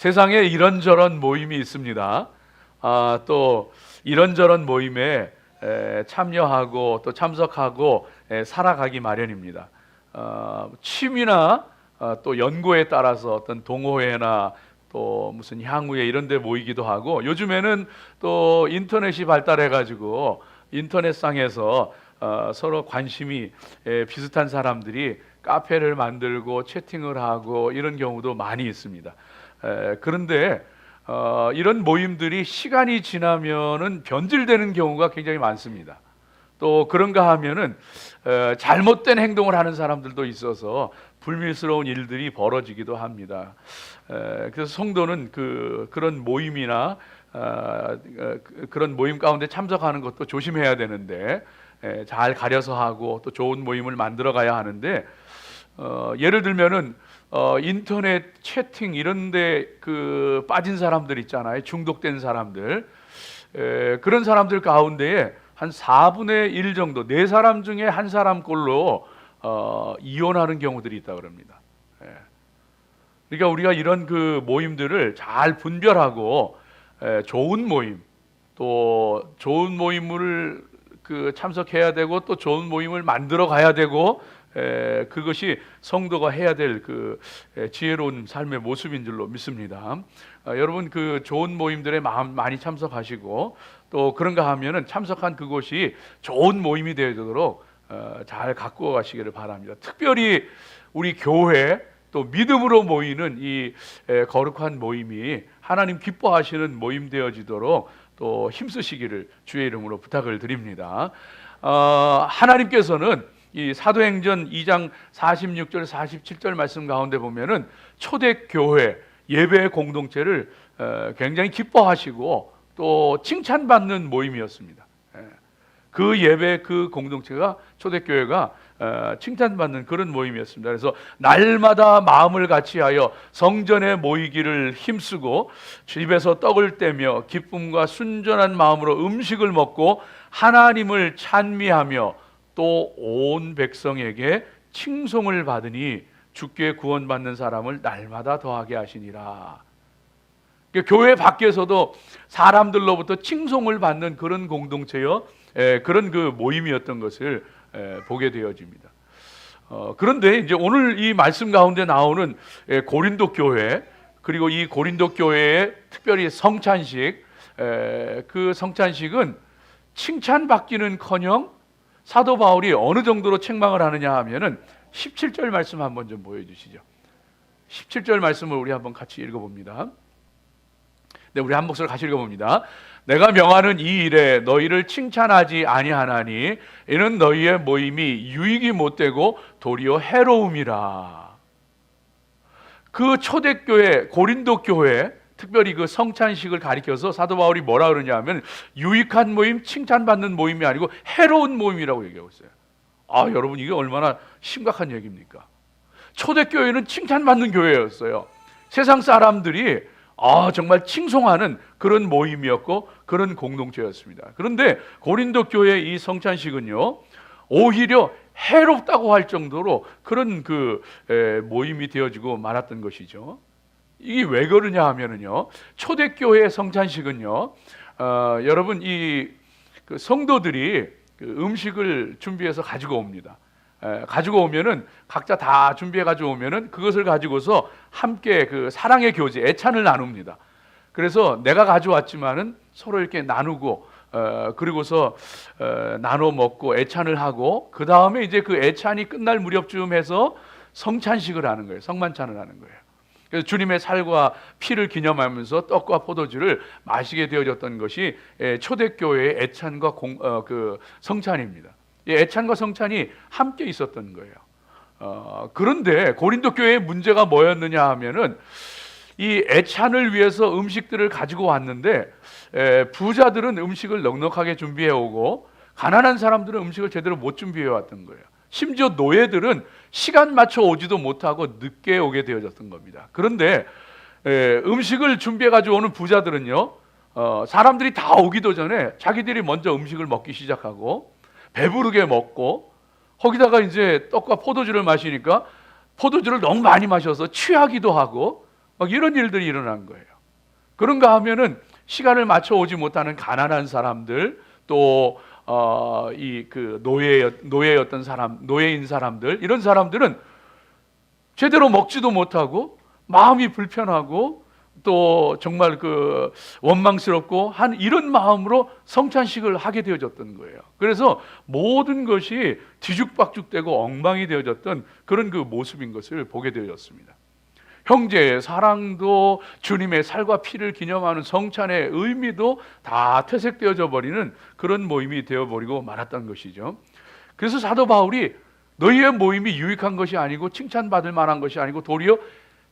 세상에 이런저런 모임이 있습니다. 또 이런저런 모임에 참여하고 또 참석하고 살아가기 마련입니다. 취미나 또 연고에 따라서 어떤 동호회나 또 무슨 향후회 이런 데 모이기도 하고, 요즘에는 또 인터넷이 발달해 가지고 인터넷상에서 서로 관심이 비슷한 사람들이 카페를 만들고 채팅을 하고 이런 경우도 많이 있습니다. 그런데 이런 모임들이 시간이 지나면은 변질되는 경우가 굉장히 많습니다. 또 그런가 하면은 잘못된 행동을 하는 사람들도 있어서 불미스러운 일들이 벌어지기도 합니다. 그래서 성도는 그런 모임이나 그런 모임 가운데 참석하는 것도 조심해야 되는데, 잘 가려서 하고 또 좋은 모임을 만들어 가야 하는데, 예를 들면은 인터넷 채팅 이런데 빠진 사람들 있잖아요. 중독된 사람들. 그런 사람들 가운데에 한 4분의 1 정도, 4사람 중에 1사람꼴로 이혼하는 경우들이 있다 그럽니다. 그러니까 우리가 이런 모임들을 잘 분별하고 좋은 모임, 또 좋은 모임을 참석해야 되고 또 좋은 모임을 만들어 가야 되고, 그것이 성도가 해야 될 지혜로운 삶의 모습인 줄로 믿습니다. 여러분 좋은 모임들에 많이 참석하시고, 또 그런가 하면은 참석한 그곳이 좋은 모임이 되도록 잘 가꾸어 가시기를 바랍니다. 특별히 우리 교회 또 믿음으로 모이는 이 거룩한 모임이 하나님 기뻐하시는 모임 되어지도록 또 힘쓰시기를 주의 이름으로 부탁을 드립니다. 하나님께서는 이 사도행전 2장 46절 47절 말씀 가운데 보면은 초대교회 예배 공동체를 굉장히 기뻐하시고 또 칭찬받는 모임이었습니다. 그 예배 공동체가, 초대교회가 칭찬받는 그런 모임이었습니다. 그래서 날마다 마음을 같이하여 성전에 모이기를 힘쓰고 집에서 떡을 떼며 기쁨과 순전한 마음으로 음식을 먹고 하나님을 찬미하며 또 온 백성에게 칭송을 받으니 주께 구원받는 사람을 날마다 더하게 하시니라. 교회 밖에서도 사람들로부터 칭송을 받는 그런 공동체요, 그런 모임이었던 것을 보게 되어집니다. 그런데 이제 오늘 이 말씀 가운데 나오는 고린도 교회, 그리고 이 고린도 교회의 특별히 성찬식, 그 성찬식은 칭찬받기는커녕 사도 바울이 어느 정도로 책망을 하느냐 하면은 17절 말씀 한번 좀 보여주시죠. 17절 말씀을 우리 한번 같이 읽어봅니다. 네, 우리 한 목소리 같이 읽어봅니다. 내가 명하는 이 일에 너희를 칭찬하지 아니하나니 이는 너희의 모임이 유익이 못되고 도리어 해로움이라. 그 초대교회 고린도 교회, 특별히 그 성찬식을 가리켜서 사도 바울이 뭐라 그러냐 하면 유익한 모임, 칭찬받는 모임이 아니고 해로운 모임이라고 얘기하고 있어요. 여러분 이게 얼마나 심각한 얘기입니까? 초대교회는 칭찬받는 교회였어요. 세상 사람들이 정말 칭송하는 그런 모임이었고 그런 공동체였습니다. 그런데 고린도 교회의 이 성찬식은요, 오히려 해롭다고 할 정도로 그런 모임이 되어지고 말았던 것이죠. 이게 왜 그러냐 하면은요, 초대교회의 성찬식은요, 여러분 성도들이 음식을 준비해서 가지고 옵니다. 가지고 오면은 각자 다 준비해 가지고 오면은 그것을 가지고서 함께 사랑의 교제, 애찬을 나눕니다. 그래서 내가 가져왔지만은 서로 이렇게 나누고 그리고서 나눠 먹고 애찬을 하고, 그 다음에 이제 그 애찬이 끝날 무렵쯤 해서 성찬식을 하는 거예요. 성만찬을 하는 거예요. 그래서 주님의 살과 피를 기념하면서 떡과 포도주를 마시게 되어졌던 것이 초대교회의 애찬과 성찬입니다. 이 애찬과 성찬이 함께 있었던 거예요. 그런데 고린도 교회의 문제가 뭐였느냐 하면은 이 애찬을 위해서 음식들을 가지고 왔는데 부자들은 음식을 넉넉하게 준비해 오고 가난한 사람들은 음식을 제대로 못 준비해 왔던 거예요. 심지어 노예들은 시간 맞춰 오지도 못하고 늦게 오게 되어졌던 겁니다. 그런데 음식을 준비해 가지고 오는 부자들은요, 사람들이 다 오기도 전에 자기들이 먼저 음식을 먹기 시작하고 배부르게 먹고, 거기다가 이제 떡과 포도주를 마시니까 포도주를 너무 많이 마셔서 취하기도 하고 막 이런 일들이 일어난 거예요. 그런가 하면은 시간을 맞춰 오지 못하는 가난한 사람들, 또 이 그 노예였던 사람, 노예인 사람들, 이런 사람들은 제대로 먹지도 못하고 마음이 불편하고 또 정말 그 원망스럽고 한 이런 마음으로 성찬식을 하게 되어졌던 거예요. 그래서 모든 것이 뒤죽박죽되고 엉망이 되어졌던 그런 그 모습인 것을 보게 되어졌습니다. 형제의 사랑도 주님의 살과 피를 기념하는 성찬의 의미도 다 퇴색되어져 버리는 그런 모임이 되어버리고 말았던 것이죠. 그래서 사도 바울이 너희의 모임이 유익한 것이 아니고 칭찬받을 만한 것이 아니고 도리어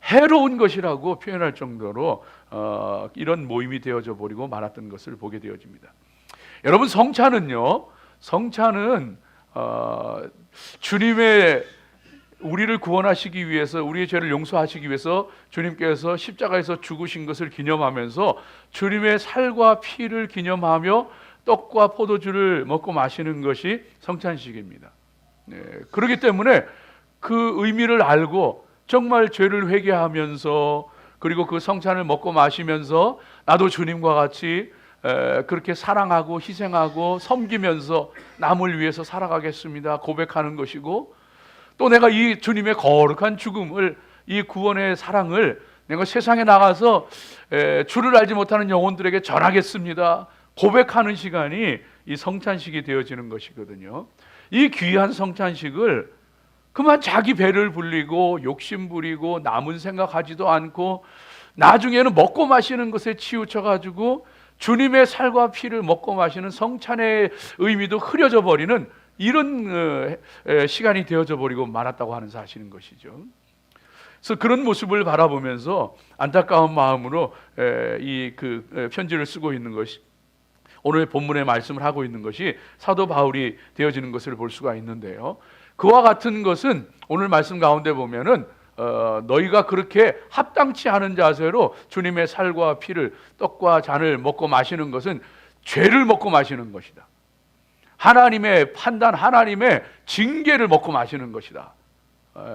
해로운 것이라고 표현할 정도로 이런 모임이 되어져 버리고 말았던 것을 보게 되어집니다. 여러분, 성찬은 주님의 우리를 구원하시기 위해서, 우리의 죄를 용서하시기 위해서 주님께서 십자가에서 죽으신 것을 기념하면서 주님의 살과 피를 기념하며 떡과 포도주를 먹고 마시는 것이 성찬식입니다. 그렇기 때문에 그 의미를 알고 정말 죄를 회개하면서, 그리고 그 성찬을 먹고 마시면서 나도 주님과 같이 그렇게 사랑하고 희생하고 섬기면서 남을 위해서 살아가겠습니다 고백하는 것이고, 또 내가 이 주님의 거룩한 죽음을, 이 구원의 사랑을 내가 세상에 나가서 주를 알지 못하는 영혼들에게 전하겠습니다 고백하는 시간이 이 성찬식이 되어지는 것이거든요. 이 귀한 성찬식을 그만 자기 배를 불리고 욕심 부리고 남은 생각하지도 않고 나중에는 먹고 마시는 것에 치우쳐 가지고 주님의 살과 피를 먹고 마시는 성찬의 의미도 흐려져 버리는 이런 시간이 되어져 버리고 말았다고 하는 사실인 것이죠. 그래서 그런 모습을 바라보면서 안타까운 마음으로 이 편지를 쓰고 있는 것이, 오늘 본문의 말씀을 하고 있는 것이 사도 바울이 되어지는 것을 볼 수가 있는데요. 그와 같은 것은 오늘 말씀 가운데 보면은 너희가 그렇게 합당치 않은 자세로 주님의 살과 피를, 떡과 잔을 먹고 마시는 것은 죄를 먹고 마시는 것이다. 하나님의 판단, 하나님의 징계를 먹고 마시는 것이다.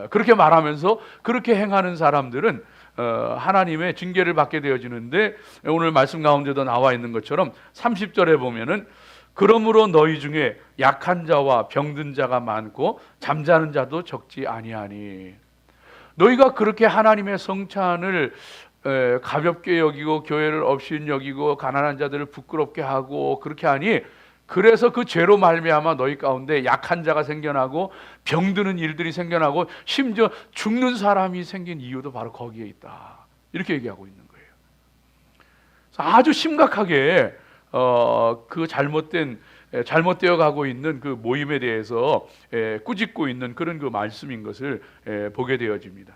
그렇게 말하면서 그렇게 행하는 사람들은 하나님의 징계를 받게 되어지는데, 오늘 말씀 가운데도 나와 있는 것처럼 30절에 보면은 그러므로 너희 중에 약한 자와 병든 자가 많고 잠자는 자도 적지 아니하니, 너희가 그렇게 하나님의 성찬을 가볍게 여기고 교회를 업신 여기고 가난한 자들을 부끄럽게 하고 그렇게 하니, 그래서 그 죄로 말미암아 너희 가운데 약한 자가 생겨나고 병드는 일들이 생겨나고 심지어 죽는 사람이 생긴 이유도 바로 거기에 있다, 이렇게 얘기하고 있는 거예요. 아주 심각하게 그 잘못되어 가고 있는 그 모임에 대해서 꾸짖고 있는 그런 그 말씀인 것을 보게 되어집니다.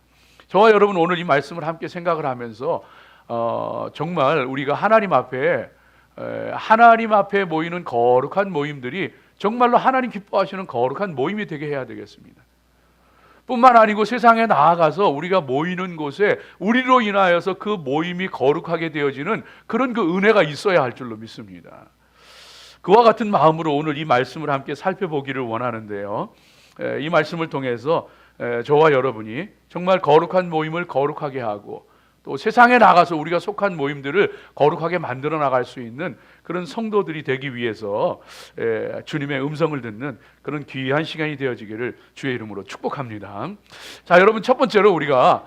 저와 여러분, 오늘 이 말씀을 함께 생각을 하면서 정말 우리가 하나님 앞에 모이는 거룩한 모임들이 정말로 하나님 기뻐하시는 거룩한 모임이 되게 해야 되겠습니다. 뿐만 아니고 세상에 나아가서 우리가 모이는 곳에 우리로 인하여서 그 모임이 거룩하게 되어지는 그런 그 은혜가 있어야 할 줄로 믿습니다. 그와 같은 마음으로 오늘 이 말씀을 함께 살펴보기를 원하는데요. 이 말씀을 통해서 저와 여러분이 정말 거룩한 모임을 거룩하게 하고 또 세상에 나가서 우리가 속한 모임들을 거룩하게 만들어 나갈 수 있는 그런 성도들이 되기 위해서 주님의 음성을 듣는 그런 귀한 시간이 되어지기를 주의 이름으로 축복합니다. 자, 여러분, 첫 번째로 우리가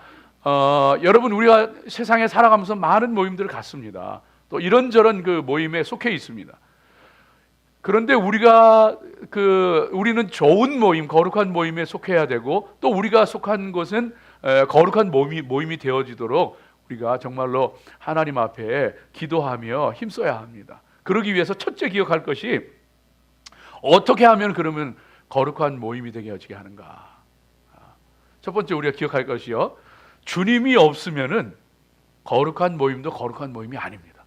세상에 살아가면서 많은 모임들을 갖습니다. 또 이런저런 그 모임에 속해 있습니다. 그런데 우리는 좋은 모임, 거룩한 모임에 속해야 되고, 또 우리가 속한 곳은 거룩한 모임이 되어지도록 우리가 정말로 하나님 앞에 기도하며 힘써야 합니다. 그러기 위해서 첫째 기억할 것이, 어떻게 하면 그러면 거룩한 모임이 되게 해지게 하는가. 첫 번째 우리가 기억할 것이요, 주님이 없으면은 거룩한 모임도 거룩한 모임이 아닙니다.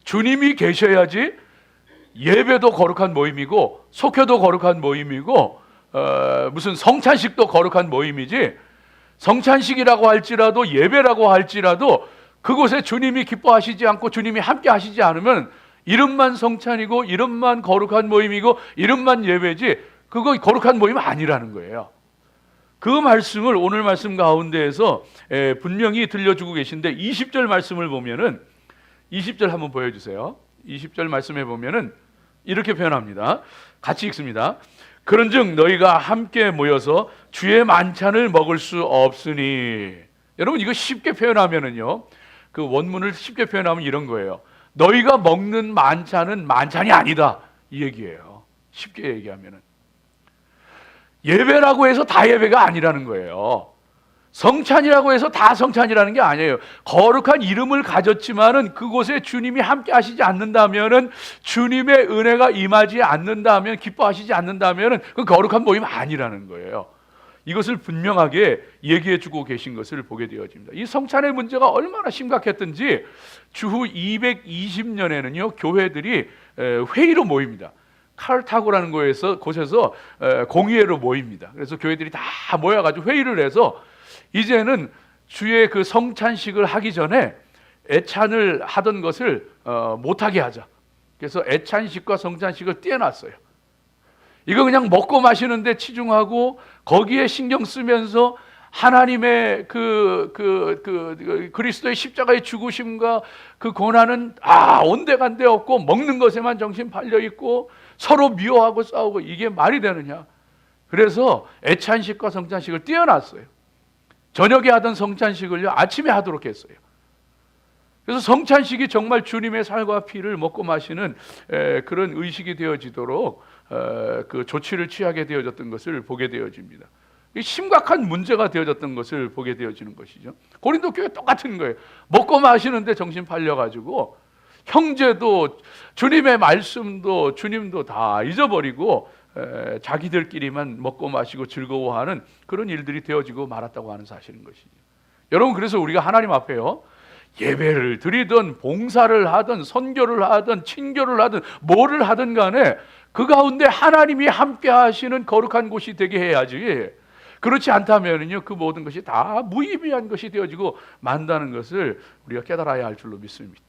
주님이 계셔야지 예배도 거룩한 모임이고 속회도 거룩한 모임이고 무슨 성찬식도 거룩한 모임이지, 성찬식이라고 할지라도 예배라고 할지라도 그곳에 주님이 기뻐하시지 않고 주님이 함께 하시지 않으면 이름만 성찬이고 이름만 거룩한 모임이고 이름만 예배지, 그거 거룩한 모임 아니라는 거예요. 그 말씀을 오늘 말씀 가운데에서 분명히 들려주고 계신데 20절 말씀을 보면은 20절 한번 보여주세요. 20절 말씀에 보면은 이렇게 표현합니다. 같이 읽습니다. 그런즉 너희가 함께 모여서 주의 만찬을 먹을 수 없으니. 여러분 이거 쉽게 표현하면은요, 그 원문을 쉽게 표현하면 이런 거예요. 너희가 먹는 만찬은 만찬이 아니다, 이 얘기예요. 쉽게 얘기하면은 예배라고 해서 다 예배가 아니라는 거예요. 성찬이라고 해서 다 성찬이라는 게 아니에요. 거룩한 이름을 가졌지만은 그곳에 주님이 함께 하시지 않는다면은, 주님의 은혜가 임하지 않는다면, 기뻐하시지 않는다면은 그 거룩한 모임 아니라는 거예요. 이것을 분명하게 얘기해 주고 계신 것을 보게 되어집니다. 이 성찬의 문제가 얼마나 심각했던지 주후 220년에는요 교회들이 회의로 모입니다. 카르타고라는 곳에서 공의회로 모입니다. 그래서 교회들이 다 모여가지고 회의를 해서 이제는 주의 그 성찬식을 하기 전에 애찬을 하던 것을 못하게 하자. 그래서 애찬식과 성찬식을 떼어놨어요. 이거 그냥 먹고 마시는데 치중하고 거기에 신경 쓰면서 하나님의 그리스도의 십자가의 죽으심과 그 고난은 온데간데 없고 먹는 것에만 정신 팔려 있고 서로 미워하고 싸우고, 이게 말이 되느냐. 그래서 애찬식과 성찬식을 떼어놨어요. 저녁에 하던 성찬식을요 아침에 하도록 했어요. 그래서 성찬식이 정말 주님의 살과 피를 먹고 마시는 그런 의식이 되어지도록 그 조치를 취하게 되어졌던 것을 보게 되어집니다. 심각한 문제가 되어졌던 것을 보게 되어지는 것이죠. 고린도 교회 똑같은 거예요. 먹고 마시는데 정신 팔려가지고 형제도 주님의 말씀도 주님도 다 잊어버리고 자기들끼리만 먹고 마시고 즐거워하는 그런 일들이 되어지고 말았다고 하는 사실인 것이죠. 여러분, 그래서 우리가 하나님 앞에요, 예배를 드리든 봉사를 하든 선교를 하든 친교를 하든 뭐를 하든 간에 그 가운데 하나님이 함께 하시는 거룩한 곳이 되게 해야지, 그렇지 않다면요 그 모든 것이 다 무의미한 것이 되어지고 만다는 것을 우리가 깨달아야 할 줄로 믿습니다.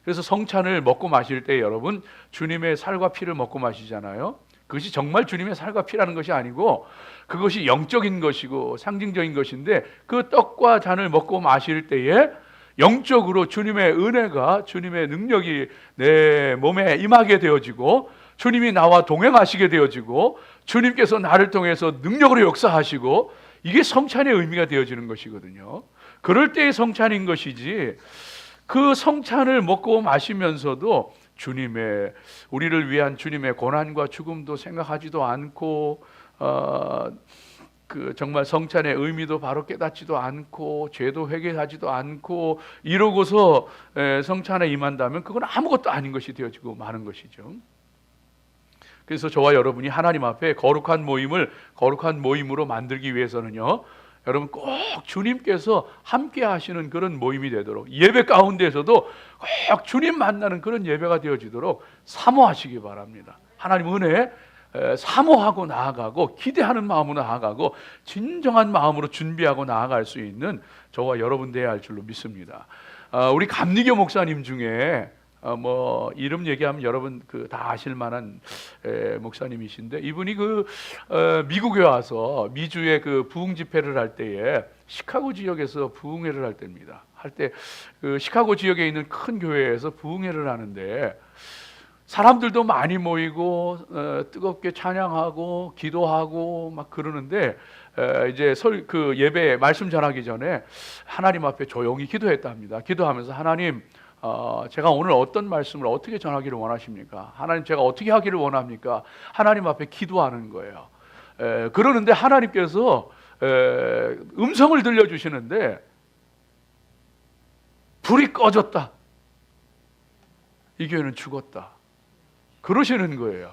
그래서 성찬을 먹고 마실 때 여러분, 주님의 살과 피를 먹고 마시잖아요. 그것이 정말 주님의 살과 피라는 것이 아니고 그것이 영적인 것이고 상징적인 것인데, 그 떡과 잔을 먹고 마실 때에 영적으로 주님의 은혜가, 주님의 능력이 내 몸에 임하게 되어지고, 주님이 나와 동행하시게 되어지고, 주님께서 나를 통해서 능력으로 역사하시고, 이게 성찬의 의미가 되어지는 것이거든요. 그럴 때의 성찬인 것이지, 그 성찬을 먹고 마시면서도 우리를 위한 주님의 고난과 죽음도 생각하지도 않고, 정말 성찬의 의미도 바로 깨닫지도 않고, 죄도 회개하지도 않고 이러고서 성찬에 임한다면 그건 아무것도 아닌 것이 되어지고 마는 것이죠. 그래서 저와 여러분이 하나님 앞에 거룩한 모임으로 만들기 위해서는요, 여러분 꼭 주님께서 함께 하시는 그런 모임이 되도록, 예배 가운데에서도 꼭 주님 만나는 그런 예배가 되어지도록 사모하시기 바랍니다. 하나님 은혜 사모하고 나아가고, 기대하는 마음으로 나아가고, 진정한 마음으로 준비하고 나아갈 수 있는 저와 여러분 되어야 할 줄로 믿습니다. 우리 감리교 목사님 중에 이름 얘기하면 여러분 다 아실 만한 목사님이신데, 이분이 미국에 와서 미주의 부흥 집회를 할 때에 시카고 지역에서 부흥회를 할 때입니다. 시카고 지역에 있는 큰 교회에서 부흥회를 하는데 사람들도 많이 모이고 뜨겁게 찬양하고 기도하고 막 그러는데, 이제 예배 말씀 전하기 전에 하나님 앞에 조용히 기도했답니다. 기도하면서, 하나님, 제가 오늘 어떤 말씀을 어떻게 전하기를 원하십니까? 하나님, 제가 어떻게 하기를 원합니까? 하나님 앞에 기도하는 거예요. 그러는데 하나님께서 음성을 들려주시는데, 불이 꺼졌다, 이 교회는 죽었다, 그러시는 거예요.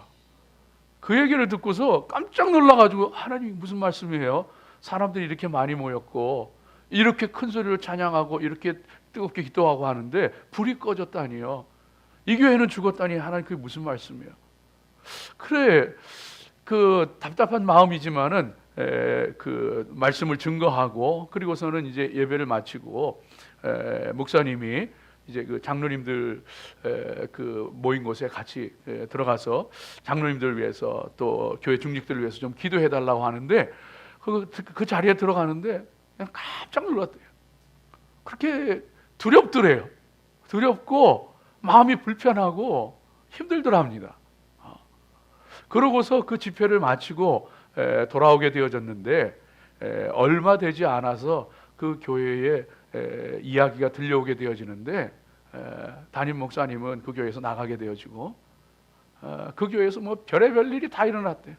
그 얘기를 듣고서 깜짝 놀라가지고, 하나님 무슨 말씀이에요? 사람들이 이렇게 많이 모였고 이렇게 큰 소리로 찬양하고 이렇게 뜨겁게 기도하고 하는데 불이 꺼졌다니요, 이 교회는 죽었다니, 하나님 그게 무슨 말씀이에요? 그래, 답답한 마음이지만은 말씀을 증거하고, 그리고서는 이제 예배를 마치고 목사님이 이제 장로님들 모인 곳에 같이 들어가서 장로님들을 위해서 또 교회 중직들을 위해서 좀 기도해 달라고 하는데, 그 자리에 들어가는데 그냥 깜짝 놀랐대요. 그렇게 두렵더래요. 두렵고 마음이 불편하고 힘들더랍니다. 그러고서 그 집회를 마치고 돌아오게 되어졌는데 얼마 되지 않아서 그 교회에 이야기가 들려오게 되어지는데 담임 목사님은 그 교회에서 나가게 되어지고 그 교회에서 뭐 별의별 일이 다 일어났대요.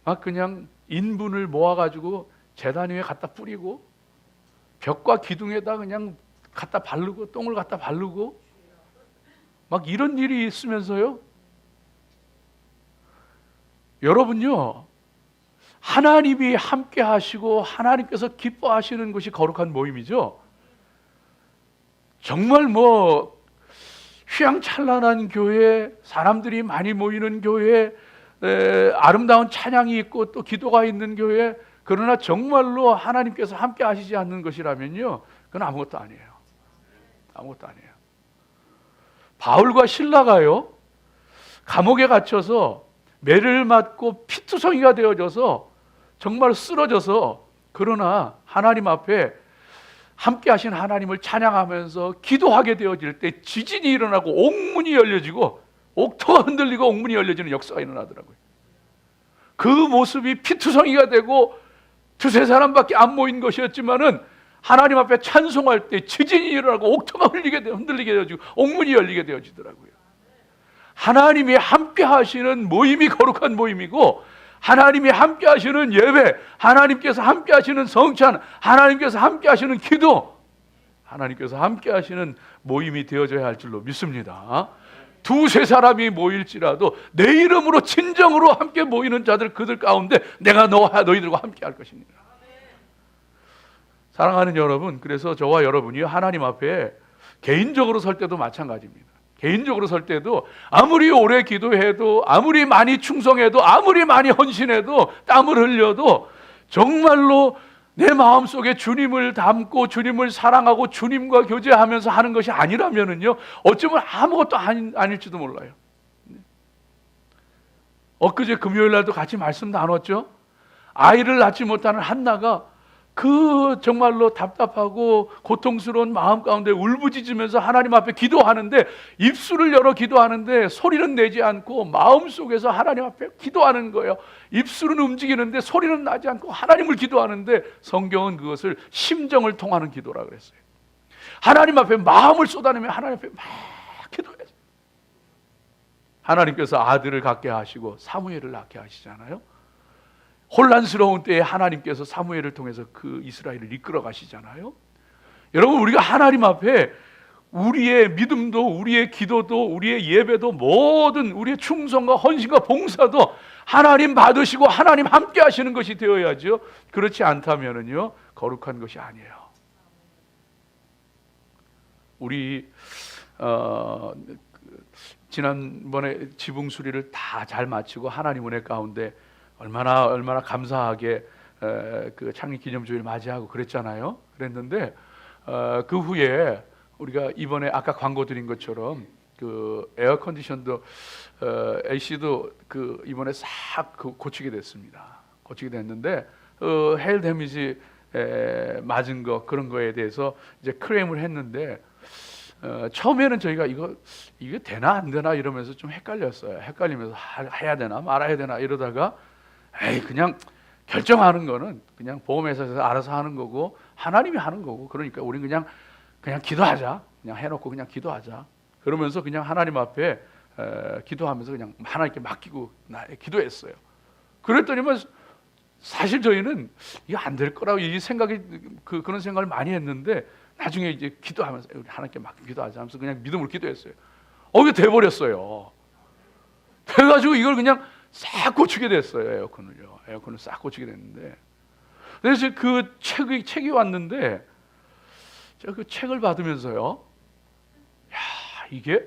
막 그냥 인분을 모아가지고 제단 위에 갖다 뿌리고 벽과 기둥에다 그냥 갖다 바르고 똥을 갖다 바르고 막 이런 일이 있으면서요. 여러분요, 하나님이 함께 하시고 하나님께서 기뻐하시는 것이 거룩한 모임이죠. 정말 뭐 휘황찬란한 교회, 사람들이 많이 모이는 교회, 아름다운 찬양이 있고 또 기도가 있는 교회, 그러나 정말로 하나님께서 함께 하시지 않는 것이라면요, 그건 아무것도 아니에요. 아무것도 아니에요. 바울과 실라가요, 감옥에 갇혀서 매를 맞고 피투성이가 되어져서 정말 쓰러져서, 그러나 하나님 앞에 함께 하신 하나님을 찬양하면서 기도하게 되어질 때 지진이 일어나고 옥문이 열려지고 옥토가 흔들리고 옥문이 열려지는 역사가 일어나더라고요. 그 모습이 피투성이가 되고 두세 사람밖에 안 모인 것이었지만은 하나님 앞에 찬송할 때 지진이 일어나고 옥토가 흔들리게 되어지고 옥문이 열리게 되어지더라고요. 하나님이 함께 하시는 모임이 거룩한 모임이고, 하나님이 함께 하시는 예배, 하나님께서 함께 하시는 성찬, 하나님께서 함께 하시는 기도, 하나님께서 함께 하시는 모임이 되어져야 할 줄로 믿습니다. 두세 사람이 모일지라도 내 이름으로 진정으로 함께 모이는 자들, 그들 가운데 내가 너희들과 함께 할 것입니다. 사랑하는 여러분, 그래서 저와 여러분이 하나님 앞에 개인적으로 설 때도 마찬가지입니다. 개인적으로 설 때도 아무리 오래 기도해도, 아무리 많이 충성해도, 아무리 많이 헌신해도, 땀을 흘려도 정말로 내 마음속에 주님을 담고 주님을 사랑하고 주님과 교제하면서 하는 것이 아니라면은요, 어쩌면 아무것도 아닐지도 몰라요. 엊그제 금요일 날도 같이 말씀 나눴죠. 아이를 낳지 못하는 한나가 그 정말로 답답하고 고통스러운 마음 가운데 울부짖으면서 하나님 앞에 기도하는데, 입술을 열어 기도하는데 소리는 내지 않고 마음속에서 하나님 앞에 기도하는 거예요. 입술은 움직이는데 소리는 나지 않고 하나님을 기도하는데, 성경은 그것을 심정을 통하는 기도라 그랬어요. 하나님 앞에 마음을 쏟아내며 하나님 앞에 막 기도해야죠. 하나님께서 아들을 갖게 하시고 사무엘을 낳게 하시잖아요. 혼란스러운 때에 하나님께서 사무엘을 통해서 그 이스라엘을 이끌어 가시잖아요. 여러분, 우리가 하나님 앞에 우리의 믿음도, 우리의 기도도, 우리의 예배도, 모든 우리의 충성과 헌신과 봉사도 하나님 받으시고 하나님 함께 하시는 것이 되어야죠. 그렇지 않다면은요, 거룩한 것이 아니에요. 우리 지난번에 지붕 수리를 다 잘 마치고 하나님 은혜 가운데 얼마나 감사하게 그 창립 기념주일 맞이하고 그랬잖아요. 그랬는데 그 후에 우리가 이번에 아까 광고 드린 것처럼 그 에어 컨디션도 AC도 그 이번에 싹 고치게 됐습니다. 고치게 됐는데 헤일 데미지 맞은 거, 그런 거에 대해서 이제 클레임을 했는데, 처음에는 저희가 이게 되나 안 되나 이러면서 좀 헷갈렸어요. 헷갈리면서 해야 되나 말아야 되나 이러다가, 그냥 결정하는 거는 그냥 보험회사에서 알아서 하는 거고 하나님이 하는 거고, 그러니까 우리는 그냥 기도하자, 그냥 해놓고 그냥 기도하자, 그러면서 그냥 하나님 앞에 기도하면서 그냥 하나님께 맡기고 기도했어요. 그랬더니만 사실 저희는 이거 안 될 거라고 이 생각이 그런 생각을 많이 했는데, 나중에 이제 기도하면서 우리 하나님께 맡기고 기도하자 하면서 그냥 믿음으로 기도했어요. 이게 돼버렸어요. 돼가지고 이걸 그냥 싹 고치게 됐어요. 에어컨을 싹 고치게 됐는데, 그래서 그 책이 왔는데, 제가 그 책을 받으면서요, 이게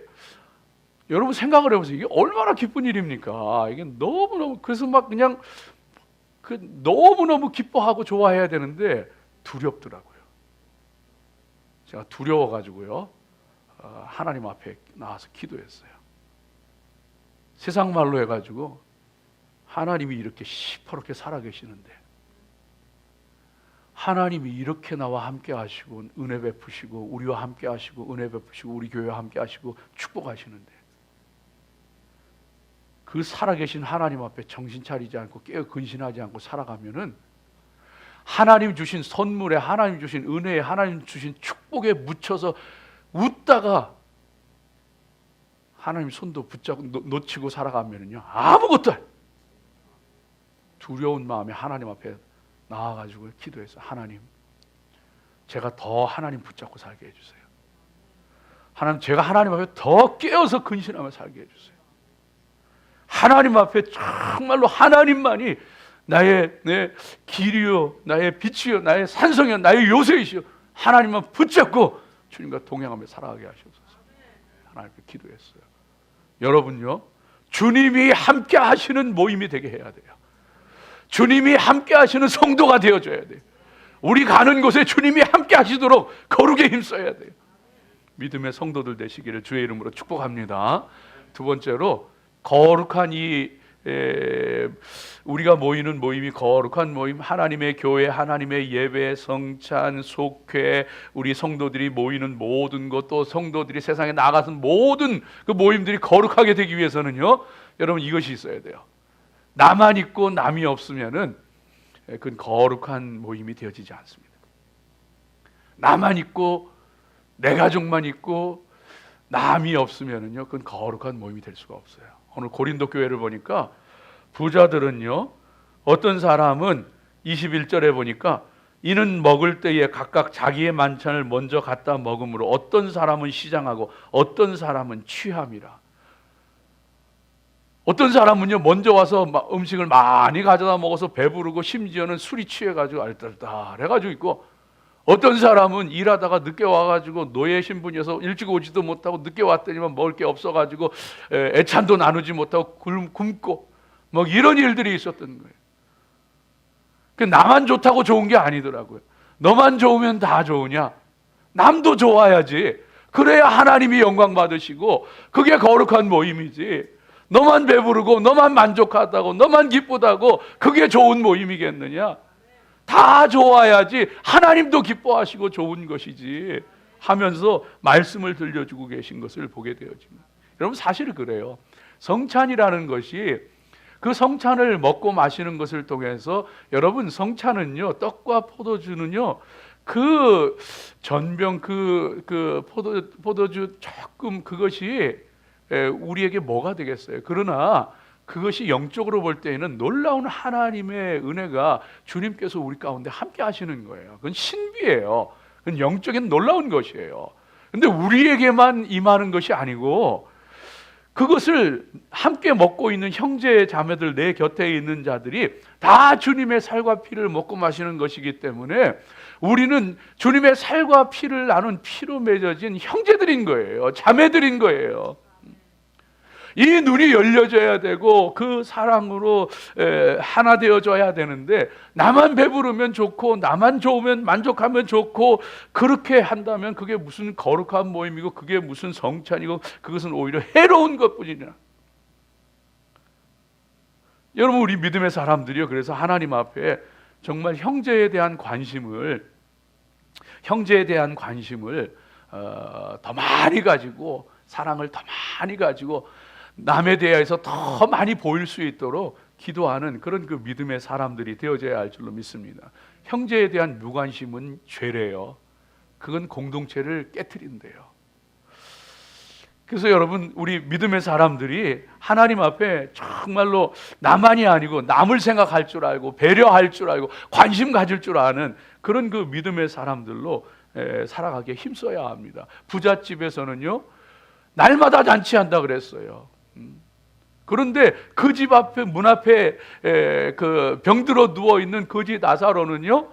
여러분 생각을 해보세요. 이게 얼마나 기쁜 일입니까? 이게 너무너무, 그래서 막 그냥 너무너무 기뻐하고 좋아해야 되는데 두렵더라고요. 제가 두려워가지고요, 하나님 앞에 나와서 기도했어요. 세상 말로 해가지고, 하나님이 이렇게 시퍼렇게 살아계시는데 하나님이 이렇게 나와 함께 하시고 은혜 베푸시고 우리와 함께 하시고 은혜 베푸시고 우리 교회와 함께 하시고 축복하시는데 그 살아계신 하나님 앞에 정신 차리지 않고 깨어 근신하지 않고 살아가면은 하나님 주신 선물에, 하나님 주신 은혜에, 하나님 주신 축복에 묻혀서 웃다가 하나님 손도 붙잡고 놓치고 살아가면은요 아무것도 두려운 마음에 하나님 앞에 나와가지고 기도해서 하나님, 제가 더 하나님 붙잡고 살게 해주세요. 하나님, 제가 하나님 앞에 더 깨어서 근신하며 살게 해주세요. 하나님 앞에 정말로 하나님만이 나의 길이요, 나의 빛이요, 나의 산성이요, 나의 요새이시요, 하나님만 붙잡고 주님과 동행하며 살아가게 하시옵소서. 하나님께 기도했어요. 여러분요, 주님이 함께 하시는 모임이 되게 해야 돼요. 주님이 함께 하시는 성도가 되어줘야 돼요. 우리 가는 곳에 주님이 함께 하시도록 거룩에 힘써야 돼요. 믿음의 성도들 되시기를 주의 이름으로 축복합니다. 두 번째로, 거룩한 우리가 모이는 모임이 거룩한 모임, 하나님의 교회, 하나님의 예배, 성찬, 속회, 우리 성도들이 모이는 모든 것, 또 성도들이 세상에 나가서 모든 그 모임들이 거룩하게 되기 위해서는요, 여러분 이것이 있어야 돼요. 나만 있고 남이 없으면은 그건 거룩한 모임이 되어지지 않습니다. 나만 있고 내 가족만 있고 남이 없으면은요, 그건 거룩한 모임이 될 수가 없어요. 오늘 고린도 교회를 보니까 부자들은요, 어떤 사람은 21절에 보니까 이는 먹을 때에 각각 자기의 만찬을 먼저 갖다 먹으므로 어떤 사람은 시장하고 어떤 사람은 취함이라. 어떤 사람은요, 먼저 와서 음식을 많이 가져다 먹어서 배부르고 심지어는 술이 취해가지고 알딸딸해가지고 있고, 어떤 사람은 일하다가 늦게 와가지고 노예 신분이어서 일찍 오지도 못하고 늦게 왔더니만 먹을 게 없어가지고 애찬도 나누지 못하고 굶고 뭐 이런 일들이 있었던 거예요. 나만 좋다고 좋은 게 아니더라고요. 너만 좋으면 다 좋으냐? 남도 좋아야지. 그래야 하나님이 영광 받으시고 그게 거룩한 모임이지. 너만 배부르고 너만 만족하다고 너만 기쁘다고 그게 좋은 모임이겠느냐? 다 좋아야지 하나님도 기뻐하시고 좋은 것이지 하면서 말씀을 들려주고 계신 것을 보게 되어집니다. 여러분, 사실 그래요. 성찬이라는 것이, 그 성찬을 먹고 마시는 것을 통해서, 여러분, 성찬은요, 떡과 포도주는요, 그 전병 포도주 조금, 그것이 우리에게 뭐가 되겠어요? 그러나 그것이 영적으로 볼 때에는 놀라운 하나님의 은혜가 주님께서 우리 가운데 함께 하시는 거예요. 그건 신비예요. 그건 영적인 놀라운 것이에요. 근데 우리에게만 임하는 것이 아니고 그것을 함께 먹고 있는 형제 자매들, 내 곁에 있는 자들이 다 주님의 살과 피를 먹고 마시는 것이기 때문에 우리는 주님의 살과 피를 나눈 피로 맺어진 형제들인 거예요. 자매들인 거예요. 이 눈이 열려져야 되고 그 사랑으로 하나 되어져야 되는데, 나만 배부르면 좋고 나만 좋으면 만족하면 좋고 그렇게 한다면 그게 무슨 거룩한 모임이고 그게 무슨 성찬이고 그것은 오히려 해로운 것뿐이냐. 여러분, 우리 믿음의 사람들이요, 그래서 하나님 앞에 정말 형제에 대한 관심을 더 많이 가지고, 사랑을 더 많이 가지고 남에 대해서 더 많이 보일 수 있도록 기도하는 그런 그 믿음의 사람들이 되어져야 할 줄로 믿습니다. 형제에 대한 무관심은 죄래요. 그건 공동체를 깨트린대요. 그래서 여러분, 우리 믿음의 사람들이 하나님 앞에 정말로 나만이 아니고 남을 생각할 줄 알고 배려할 줄 알고 관심 가질 줄 아는 그런 그 믿음의 사람들로 살아가기에 힘써야 합니다. 부잣집에서는요, 날마다 잔치한다 그랬어요. 그런데 그 집 앞에, 문 앞에 그 병들어 누워 있는 거지 나사로는요,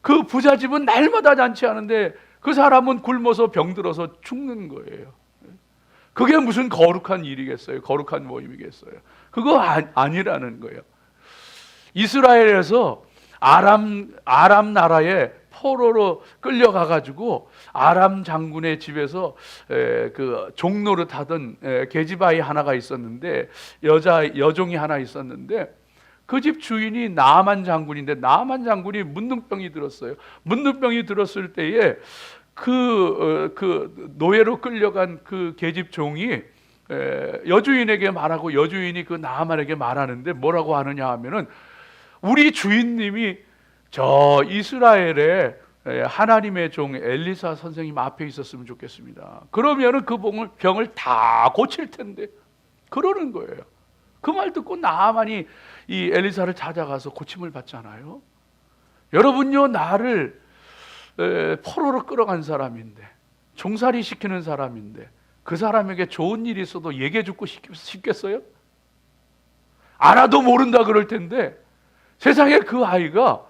그 부잣집은 날마다 잔치하는데 그 사람은 굶어서 병들어서 죽는 거예요. 그게 무슨 거룩한 일이겠어요? 거룩한 모임이겠어요? 그거 아니라는 거예요. 이스라엘에서 아람 나라에 포로로 끌려가 가지고 아람 장군의 집에서 그 종노릇 하던 계집아이 하나가 있었는데, 여종이 하나 있었는데, 그 집 주인이 나아만 장군인데 나아만 장군이 문둥병이 들었어요. 문둥병이 들었을 때에 그 노예로 끌려간 그 계집 종이 여주인에게 말하고 여주인이 그 나아만에게 말하는데 뭐라고 하느냐 하면은 우리 주인님이 저 이스라엘의 하나님의 종 엘리사 선생님 앞에 있었으면 좋겠습니다. 그러면은 그 병을 다 고칠 텐데 그러는 거예요. 그 말 듣고 나아만이 이 엘리사를 찾아가서 고침을 받잖아요. 여러분요, 나를 포로로 끌어간 사람인데, 종살이 시키는 사람인데 그 사람에게 좋은 일이 있어도 얘기해 주고 싶겠어요? 알아도 모른다 그럴 텐데 세상에 그 아이가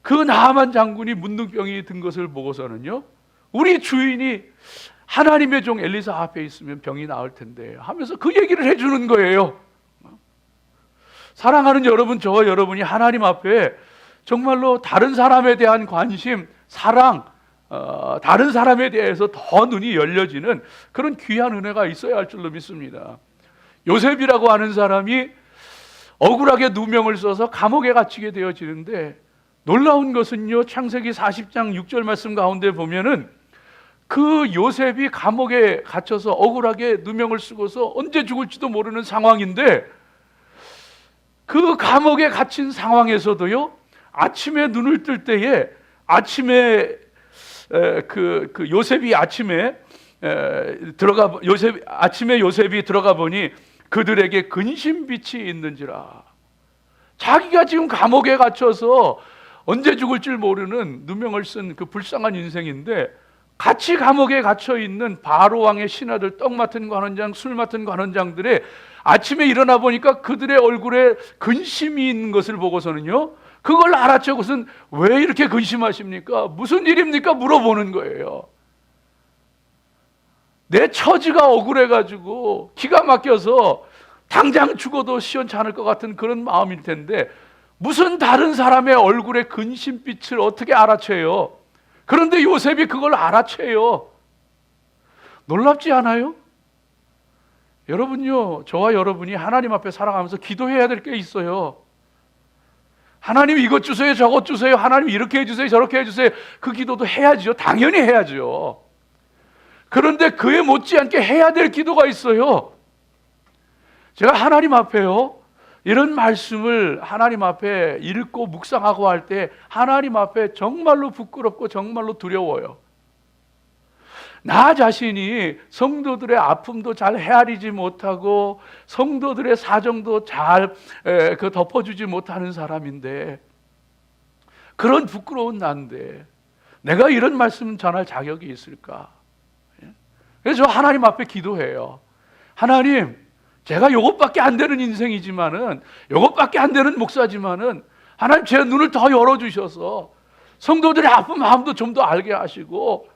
그 나아만 장군이 문둥병이 든 것을 보고서는요, 우리 주인이 하나님의 종 엘리사 앞에 있으면 병이 나을 텐데 하면서 그 얘기를 해주는 거예요. 사랑하는 여러분, 저와 여러분이 하나님 앞에 정말로 다른 사람에 대한 관심, 사랑, 다른 사람에 대해서 더 눈이 열려지는 그런 귀한 은혜가 있어야 할 줄로 믿습니다. 요셉이라고 하는 사람이 억울하게 누명을 써서 감옥에 갇히게 되어지는데 놀라운 것은요, 창세기 40장 6절 말씀 가운데 보면은 그 요셉이 감옥에 갇혀서 억울하게 누명을 쓰고서 언제 죽을지도 모르는 상황인데 그 감옥에 갇힌 상황에서도요, 아침에 눈을 뜰 때에 아침에 요셉이 아침에 요셉이 들어가 보니 그들에게 근심빛이 있는지라. 자기가 지금 감옥에 갇혀서 언제 죽을 줄 모르는 누명을 쓴 그 불쌍한 인생인데 같이 감옥에 갇혀 있는 바로 왕의 신하들, 떡 맡은 관원장, 술 맡은 관원장들의 아침에 일어나 보니까 그들의 얼굴에 근심이 있는 것을 보고서는요, 그걸 알았죠. 그것은 왜 이렇게 근심하십니까? 무슨 일입니까? 물어보는 거예요. 내 처지가 억울해가지고 기가 막혀서 당장 죽어도 시원찮을 것 같은 그런 마음일 텐데 무슨 다른 사람의 얼굴에 근심빛을 어떻게 알아채요? 그런데 요셉이 그걸 알아채요. 놀랍지 않아요? 여러분요, 저와 여러분이 하나님 앞에 살아가면서 기도해야 될 게 있어요. 하나님 이것 주세요, 저것 주세요, 하나님 이렇게 해주세요, 저렇게 해주세요. 그 기도도 해야죠. 당연히 해야죠. 그런데 그에 못지않게 해야 될 기도가 있어요. 제가 하나님 앞에요, 이런 말씀을 하나님 앞에 읽고 묵상하고 할 때 하나님 앞에 정말로 부끄럽고 정말로 두려워요. 나 자신이 성도들의 아픔도 잘 헤아리지 못하고 성도들의 사정도 잘 덮어주지 못하는 사람인데, 그런 부끄러운 난데 내가 이런 말씀 전할 자격이 있을까? 그래서 저 하나님 앞에 기도해요. 하나님, 제가 요것밖에 안 되는 인생이지만은, 요것밖에 안 되는 목사지만은 하나님 제 눈을 더 열어주셔서 성도들의 아픈 마음도 좀 더 알게 하시고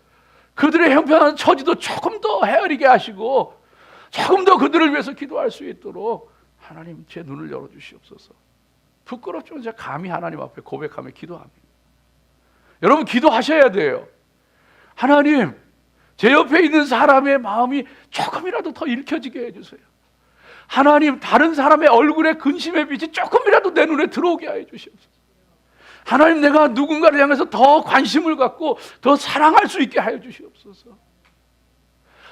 그들의 형편한 처지도 조금 더 헤아리게 하시고 조금 더 그들을 위해서 기도할 수 있도록 하나님 제 눈을 열어주시옵소서. 부끄럽지만 제가 감히 하나님 앞에 고백하며 기도합니다. 여러분 기도하셔야 돼요. 하나님, 제 옆에 있는 사람의 마음이 조금이라도 더 읽혀지게 해주세요. 하나님, 다른 사람의 얼굴에 근심의 빛이 조금이라도 내 눈에 들어오게 해 주시옵소서. 하나님, 내가 누군가를 향해서 더 관심을 갖고 더 사랑할 수 있게 하여 주시옵소서.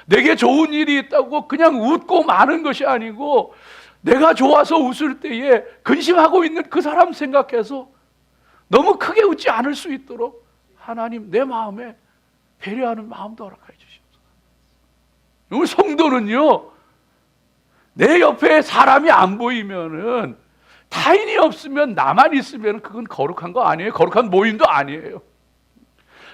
내게 좋은 일이 있다고 그냥 웃고 마는 것이 아니고 내가 좋아서 웃을 때에 근심하고 있는 그 사람 생각해서 너무 크게 웃지 않을 수 있도록 하나님, 내 마음에 배려하는 마음도 허락하여 주시옵소서. 우리 성도는요, 내 옆에 사람이 안 보이면은, 타인이 없으면 나만 있으면 그건 거룩한 거 아니에요. 거룩한 모임도 아니에요.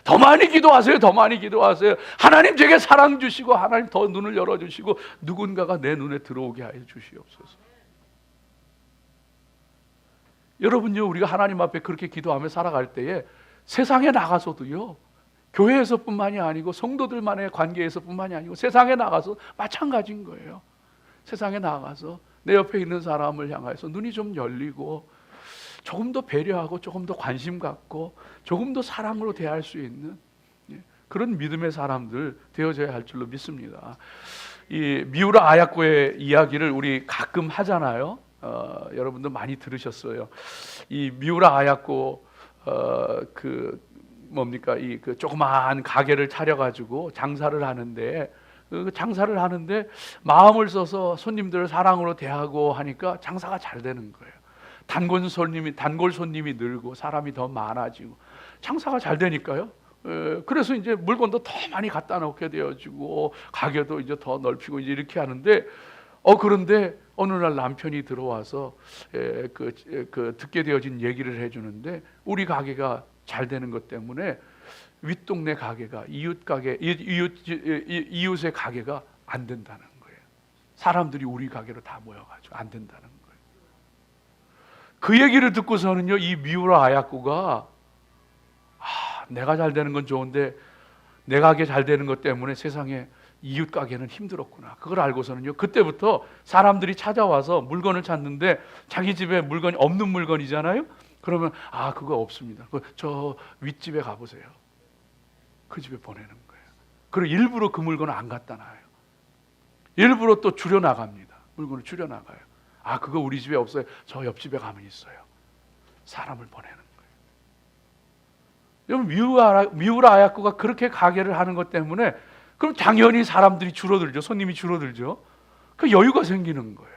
더 많이 기도하세요. 더 많이 기도하세요. 하나님 제게 사랑 주시고 하나님 더 눈을 열어주시고 누군가가 내 눈에 들어오게 하여 주시옵소서. 여러분요, 우리가 하나님 앞에 그렇게 기도하며 살아갈 때에 세상에 나가서도요, 교회에서뿐만이 아니고 성도들만의 관계에서뿐만이 아니고 세상에 나가서 마찬가지인 거예요. 세상에 나가서 내 옆에 있는 사람을 향해서 눈이 좀 열리고 조금 더 배려하고 조금 더 관심 갖고 조금 더 사랑으로 대할 수 있는 그런 믿음의 사람들 되어져야 할 줄로 믿습니다. 이 미우라 아야코의 이야기를 우리 가끔 하잖아요. 여러분도 많이 들으셨어요. 이 미우라 아야코 뭡니까 그 조그마한 가게를 차려가지고 장사를 하는데 마음을 써서 손님들을 사랑으로 대하고 하니까 장사가 잘 되는 거예요. 단골 손님이 늘고 사람이 더 많아지고 장사가 잘 되니까요. 그래서 이제 물건도 더 많이 갖다 놓게 되어지고 가게도 이제 더 넓히고 이제 이렇게 하는데 그런데 어느 날 남편이 들어와서 듣게 되어진 얘기를 해주는데 우리 가게가 잘 되는 것 때문에 윗동네 가게가 이웃의 가게가 안 된다는 거예요. 사람들이 우리 가게로 다 모여가지고 안 된다는 거예요. 그 얘기를 듣고서는요, 이 미우라 아야코가 내가 잘 되는 건 좋은데 내 가게 잘 되는 것 때문에 세상에 이웃 가게는 힘들었구나. 그걸 알고서는요, 그때부터 사람들이 찾아와서 물건을 찾는데 자기 집에 물건이 없는 물건이잖아요. 그러면 그거 없습니다. 저 윗집에 가보세요. 그 집에 보내는 거예요. 그리고 일부러 그 물건을 안 갖다 놔요. 일부러 또 줄여나갑니다. 물건을 줄여나가요. 그거 우리 집에 없어요. 저 옆집에 가면 있어요. 사람을 보내는 거예요. 여러분, 미우라 아야코가 그렇게 가게를 하는 것 때문에 그럼 당연히 사람들이 줄어들죠. 손님이 줄어들죠. 그 여유가 생기는 거예요.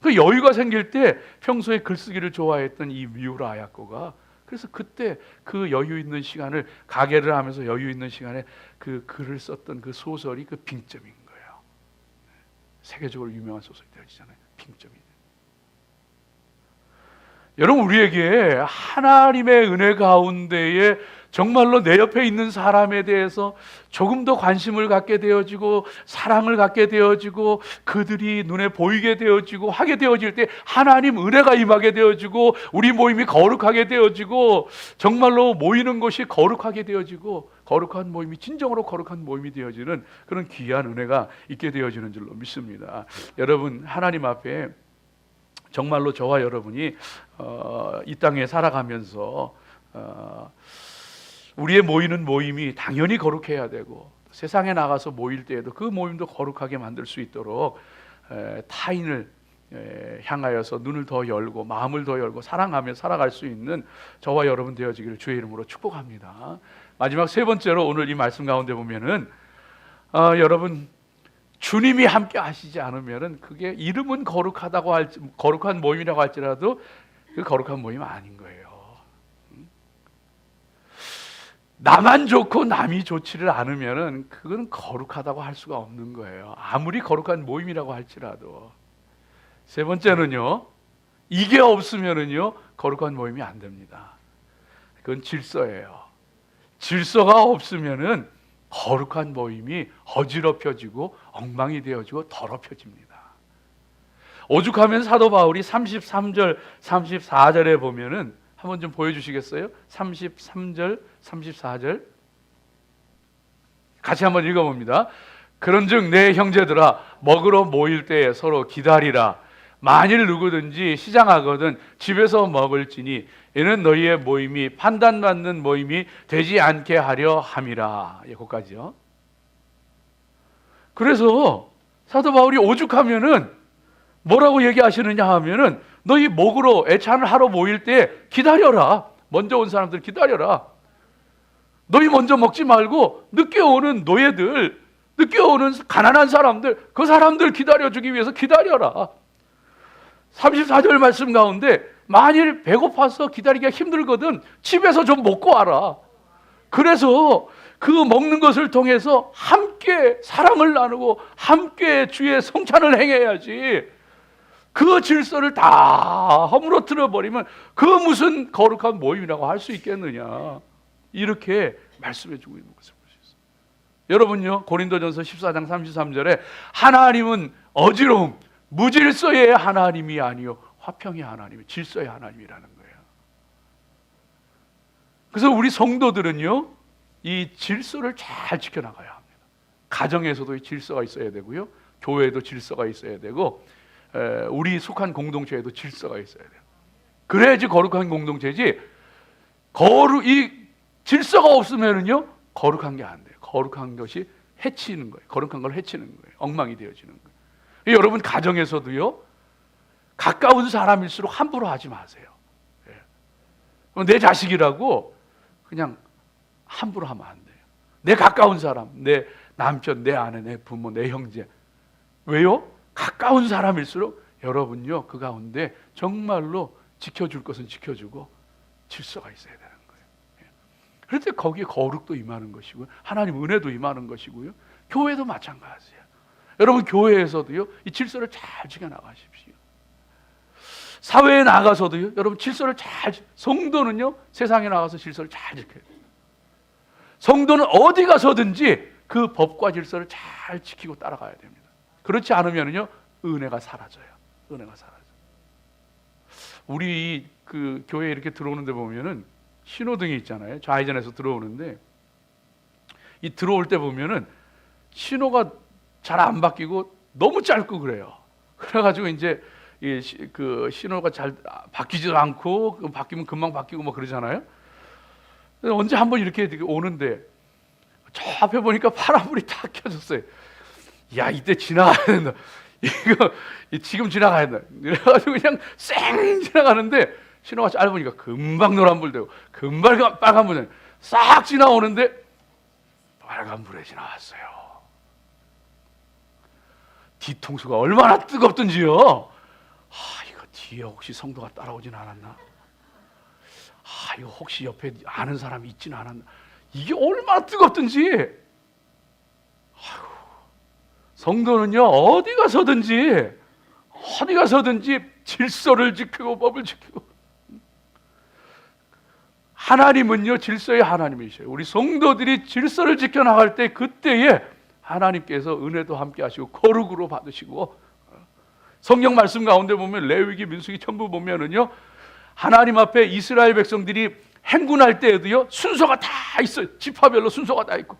그 여유가 생길 때 평소에 글쓰기를 좋아했던 이 미우라 아야코가 그래서 그때 그 여유 있는 시간을 가게를 하면서 여유 있는 시간에 그 글을 썼던 그 소설이 그 빙점인 거예요. 세계적으로 유명한 소설이 되어지잖아요. 빙점이. 여러분, 우리에게 하나님의 은혜 가운데에 정말로 내 옆에 있는 사람에 대해서 조금 더 관심을 갖게 되어지고 사랑을 갖게 되어지고 그들이 눈에 보이게 되어지고 하게 되어질 때 하나님 은혜가 임하게 되어지고 우리 모임이 거룩하게 되어지고 정말로 모이는 것이 거룩하게 되어지고 거룩한 모임이 진정으로 거룩한 모임이 되어지는 그런 귀한 은혜가 있게 되어지는 줄로 믿습니다. 여러분, 하나님 앞에 정말로 저와 여러분이 이 땅에 살아가면서 우리의 모이는 모임이 당연히 거룩해야 되고 세상에 나가서 모일 때에도 그 모임도 거룩하게 만들 수 있도록 타인을 향하여서 눈을 더 열고 마음을 더 열고 사랑하며 살아갈 수 있는 저와 여러분 되어지기를 주의 이름으로 축복합니다. 마지막 세 번째로 오늘 이 말씀 가운데 보면은 여러분, 주님이 함께 하시지 않으면은 그게 이름은 거룩한 모임이라고 할지라도 그 거룩한 모임은 아닌 거예요. 나만 좋고 남이 좋지를 않으면은 그건 거룩하다고 할 수가 없는 거예요. 아무리 거룩한 모임이라고 할지라도. 세 번째는요, 이게 없으면은요 거룩한 모임이 안 됩니다. 그건 질서예요. 질서가 없으면은 거룩한 모임이 어지럽혀지고 엉망이 되어지고 더럽혀집니다. 오죽하면 사도 바울이 33절 34절에 보면은 한번 좀 보여주시겠어요? 33절 34절 같이 한번 읽어봅니다. 그런즉 내 형제들아 먹으러 모일 때에 서로 기다리라. 만일 누구든지 시장하거든 집에서 먹을지니 이는 너희의 모임이 판단받는 모임이 되지 않게 하려 함이라. 여기까지요. 그래서 사도 바울이 오죽하면은 뭐라고 얘기하시느냐 하면은 너희 먹으러 애찬을 하러 모일 때 기다려라. 먼저 온 사람들 기다려라. 너희 먼저 먹지 말고 늦게 오는 노예들, 늦게 오는 가난한 사람들, 그 사람들 기다려주기 위해서 기다려라. 34절 말씀 가운데 만일 배고파서 기다리기가 힘들거든 집에서 좀 먹고 와라. 그래서 그 먹는 것을 통해서 함께 사랑을 나누고 함께 주의 성찬을 행해야지. 그 질서를 다 허물어뜨려 버리면 그 무슨 거룩한 모임이라고 할 수 있겠느냐. 이렇게 말씀해 주고 있는 것을 볼 수 있어요. 여러분요, 고린도전서 14장 33절에 하나님은 어지러움, 무질서의 하나님이 아니요 화평의 하나님, 질서의 하나님이라는 거예요. 그래서 우리 성도들은요, 이 질서를 잘 지켜나가야 합니다. 가정에서도 질서가 있어야 되고요, 교회에도 질서가 있어야 되고, 우리 속한 공동체에도 질서가 있어야 돼요. 그래야지 거룩한 공동체지. 이 질서가 없으면은요 거룩한 게 안 돼요. 거룩한 것이 해치는 거예요. 거룩한 걸 해치는 거예요. 엉망이 되어지는 거예요. 여러분 가정에서도요, 가까운 사람일수록 함부로 하지 마세요. 내 자식이라고 그냥 함부로 하면 안 돼요. 내 가까운 사람, 내 남편, 내 아내, 내 부모, 내 형제. 왜요? 가까운 사람일수록 여러분요, 그 가운데 정말로 지켜줄 것은 지켜주고 질서가 있어야 되는 거예요. 그럴 때 거기에 거룩도 임하는 것이고요, 하나님 은혜도 임하는 것이고요, 교회도 마찬가지예요. 여러분 교회에서도요, 이 질서를 잘 지켜나가십시오. 사회에 나가서도요, 여러분 질서를 성도는요, 세상에 나가서 질서를 잘 지켜야 돼요. 성도는 어디 가서든지 그 법과 질서를 잘 지키고 따라가야 됩니다. 그렇지 않으면요, 은혜가 사라져요. 은혜가 사라져. 우리 그 교회 이렇게 들어오는데 보면은 신호등이 있잖아요. 좌회전해서 들어오는데 이 들어올 때 보면은 신호가 잘 안 바뀌고 너무 짧고 그래요. 그래가지고 이제 그 신호가 잘 바뀌지도 않고 바뀌면 금방 바뀌고 뭐 그러잖아요. 언제 한번 이렇게 오는데 저 앞에 보니까 파란불이 딱 켜졌어요. 야, 이때 지나가야 된다. 이거 지금 지나가야 된다. 그래가지고 그냥 쌩 지나가는데 신호가 짧으니까 금방 노란불 되고 금방 빨간불 싹 지나오는데 빨간불에 지나왔어요. 뒤통수가 얼마나 뜨겁던지요. 이거 뒤에 혹시 성도가 따라오진 않았나? 이거 혹시 옆에 아는 사람이 있진 않았나? 이게 얼마나 뜨겁든지. 성도는요, 어디 가서든지 질서를 지키고 법을 지키고. 하나님은요, 질서의 하나님이셔요. 우리 성도들이 질서를 지켜나갈 때 그때에 하나님께서 은혜도 함께 하시고 거룩으로 받으시고, 성경 말씀 가운데 보면 레위기, 민수기 전부 보면은요, 하나님 앞에 이스라엘 백성들이 행군할 때에도요, 순서가 다 있어요. 지파별로 순서가 다 있고,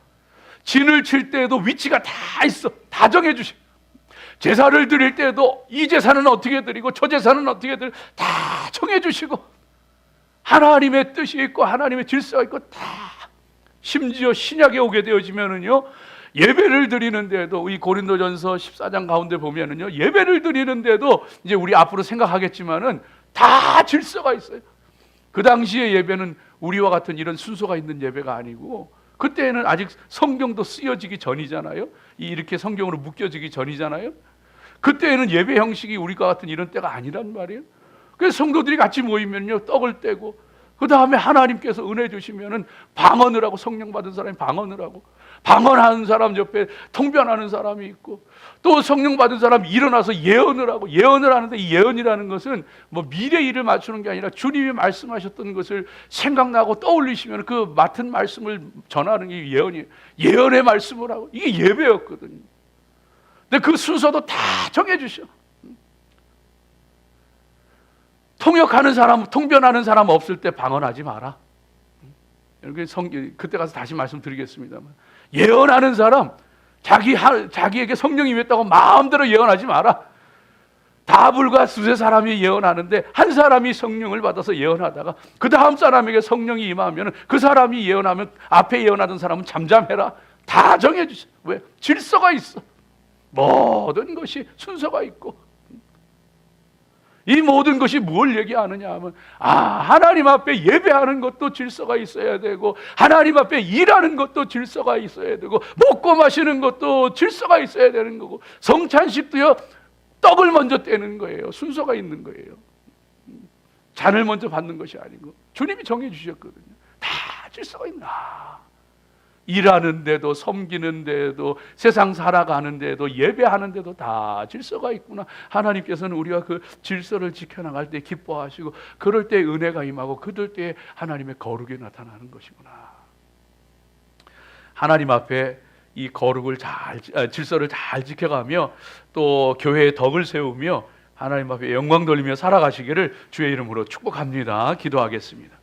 진을 칠 때에도 위치가 다 있어. 다 정해 주시고, 제사를 드릴 때에도 이 제사는 어떻게 드리고 저 제사는 어떻게 드리고 다 정해 주시고, 하나님의 뜻이 있고 하나님의 질서가 있고, 다. 심지어 신약에 오게 되어지면은요, 예배를 드리는데도, 이 고린도전서 14장 가운데 보면은요, 예배를 드리는데도 이제 우리 앞으로 생각하겠지만은 다 질서가 있어요. 그 당시의 예배는 우리와 같은 이런 순서가 있는 예배가 아니고, 그때는 아직 성경도 쓰여지기 전이잖아요. 이렇게 성경으로 묶여지기 전이잖아요. 그때는 예배 형식이 우리과 같은 이런 때가 아니란 말이에요. 그래서 성도들이 같이 모이면요, 떡을 떼고, 그 다음에 하나님께서 은혜 주시면은 방언을 하고, 성령 받은 사람이 방언을 하고, 방언하는 사람 옆에 통변하는 사람이 있고, 또 성령 받은 사람이 일어나서 예언을 하고, 예언을 하는데 이 예언이라는 것은 뭐 미래 일을 맞추는 게 아니라 주님이 말씀하셨던 것을 생각나고 떠올리시면 그 맡은 말씀을 전하는 게 예언이에요. 예언의 말씀을 하고, 이게 예배였거든요. 근데 그 순서도 다 정해주셔. 통역하는 사람, 통변하는 사람 없을 때 방언하지 마라. 그때 가서 다시 말씀드리겠습니다만, 예언하는 사람, 자기에게 성령이 임했다고 마음대로 예언하지 마라. 다불과 두세 사람이 예언하는데 한 사람이 성령을 받아서 예언하다가 그 다음 사람에게 성령이 임하면 그 사람이 예언하면 앞에 예언하던 사람은 잠잠해라. 다 정해주세요. 왜? 질서가 있어. 모든 것이 순서가 있고, 이 모든 것이 뭘 얘기하느냐 하면, 하나님 앞에 예배하는 것도 질서가 있어야 되고, 하나님 앞에 일하는 것도 질서가 있어야 되고, 먹고 마시는 것도 질서가 있어야 되는 거고, 성찬식도요, 떡을 먼저 떼는 거예요. 순서가 있는 거예요. 잔을 먼저 받는 것이 아니고 주님이 정해 주셨거든요. 다 질서가 있나. 일하는데도, 섬기는데도, 세상 살아가는데도, 예배하는데도 다 질서가 있구나. 하나님께서는 우리가 그 질서를 지켜나갈 때 기뻐하시고, 그럴 때 은혜가 임하고, 그럴 때 하나님의 거룩이 나타나는 것이구나. 하나님 앞에 이 거룩을 질서를 잘 지켜가며 또 교회의 덕을 세우며 하나님 앞에 영광 돌리며 살아가시기를 주의 이름으로 축복합니다. 기도하겠습니다.